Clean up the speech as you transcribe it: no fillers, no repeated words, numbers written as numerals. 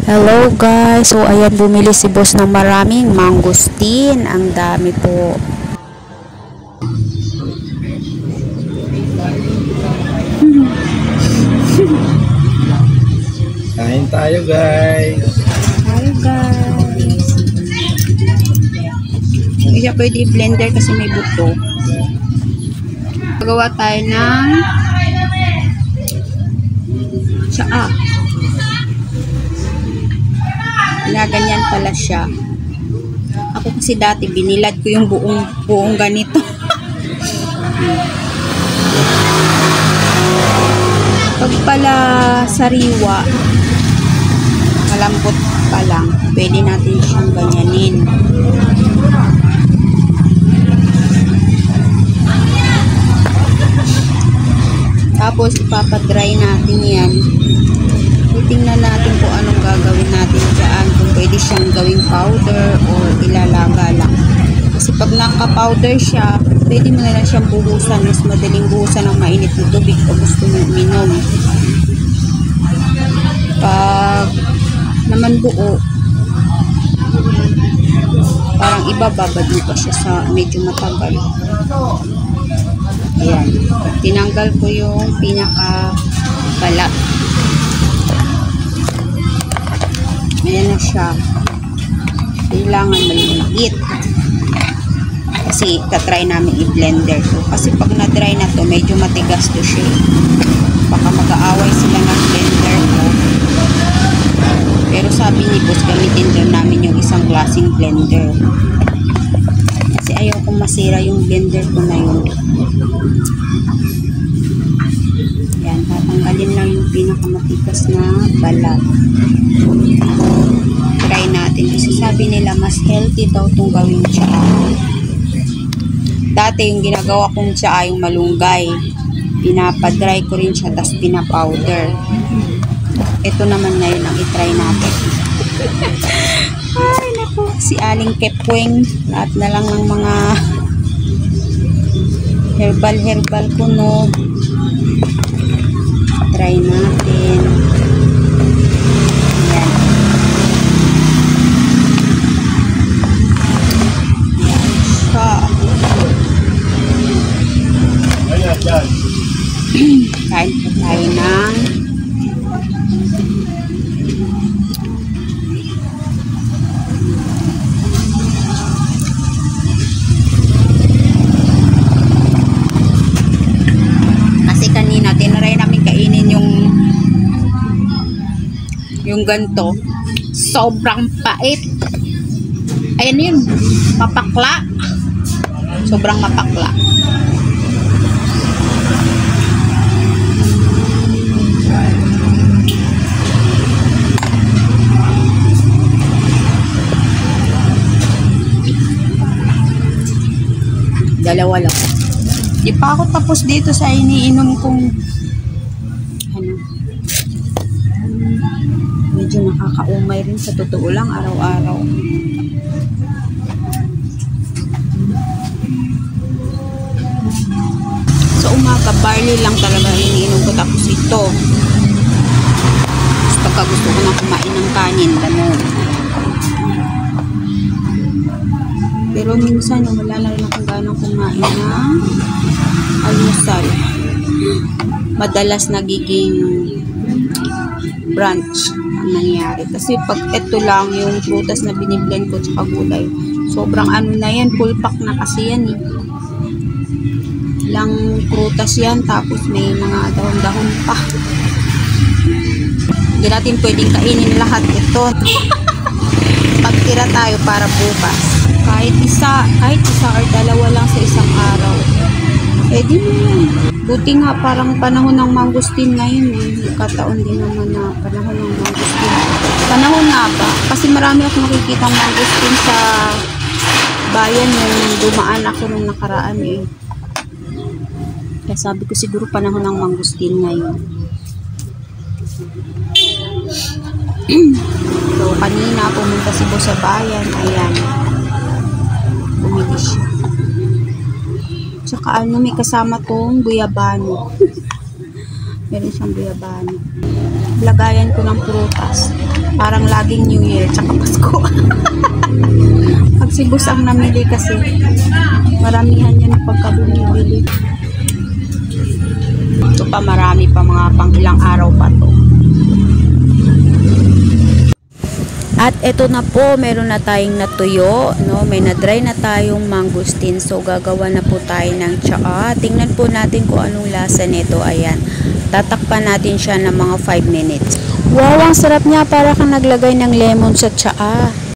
Hello guys, so ayan, bumili si boss ng maraming mangosteen. Ang dami po. Kain tayo guys. Hi guys. Hindi siya pwede i-blender kasi may buto. Pagawa tayo ng tsaa. Ganyan pala siya. Ako kasi dati binilad ko yung buong ganito. Pag pala sariwa, malambot pa lang, pwede natin siyang ganyanin. Tapos ipapadry natin yan. Titingnan natin kung anong gagawin natin dyan, kung pwede siyang gawing powder or ilalaga lang. Kasi pag naka-powder siya, pwede mo na lang siyang buhusan. Mas madaling buhusan ng mainit na tubig pag gusto mo uminom. Pag naman buo, parang ibababad mo pa siya sa medyo matagal. Ayan. Tinanggal ko yung pinaka-balat. Ayan na siya. Kailangan maliit. Kasi tatry namin i-blender to. Kasi pag na-dry na to, medyo matigas to siya. Baka mag-aaway sila ng blender ko. Pero sabi ni boss, gamitin din namin yung isang klaseng blender. Kasi ayaw kong masira yung blender ko na yun. Ayan, tatanggalin lang yung pinakamatigas na balat. Try natin. Kasi sabi nila mas healthy daw itong gawing tsaa. Dati yung ginagawa kong tsaa yung malunggay. Pinapadry ko rin siya tapos pinapowder. Ito naman ngayon ang itry natin. Ay naku, si Aling Kepweng at na lang ng mga herbal kuno. Try natin. Kain po tayo ng kasi kanina tinaray namin kainin yung ganto, sobrang pait. Ayan yun, mapakla, sobrang mapakla. Dalawa lang. Di pa ako tapos dito sa iniinom kong medyo nakakaumay rin sa totoo lang araw-araw. Sa umaga, barley lang talaga iniinom ko, tapos ito. Tapos pagka gusto ko na kumain ng kanin, ganun. Pero minsan, wala na rin akong ganang kumain ng almusal. Madalas nagiging brunch ang nangyari. Kasi pag ito lang yung prutas na biniblend ko tsaka gulay, sobrang ano na yan, full pack na kasi yan eh. Ilang prutas yan, tapos may mga dahon-dahon pa. Hindi natin pwedeng kainin lahat ito. Pagtira tayo para bukas. Kahit isa or dalawa lang sa isang araw. Eh di mo yan. Buti nga parang panahon ng mangosteen ngayon eh. Kataon din naman na panahon ng mangosteen. Panahon nga ba? Kasi marami akong nakikitang mangosteen sa bayan yung dumaan ako nung nakaraan eh. Kaya sabi ko siguro panahon ng mangosteen ngayon. So kanina pumunta si boss sa bayan. Ayan. Bumili siya. Tsaka may kasama tong guyabano. Meron siyang guyabano. lagayan ko ng prutas. Parang laging New Year tsaka Pasko. Pag si boss ang namili kasi, maramihan yan pagka bumibili. Ito pa, marami pa, mga pang ilang araw pa to. At ito na po, meron na tayong natuyo, no? May na-dry na tayong mangosteen. So, gagawa na po tayo ng tsaa. Tingnan po natin kung anong lasa nito. Ayan. Tatakpan natin siya ng mga 5 minutes. Wow, ang sarap niya. Para kang naglagay ng lemon sa tsaa.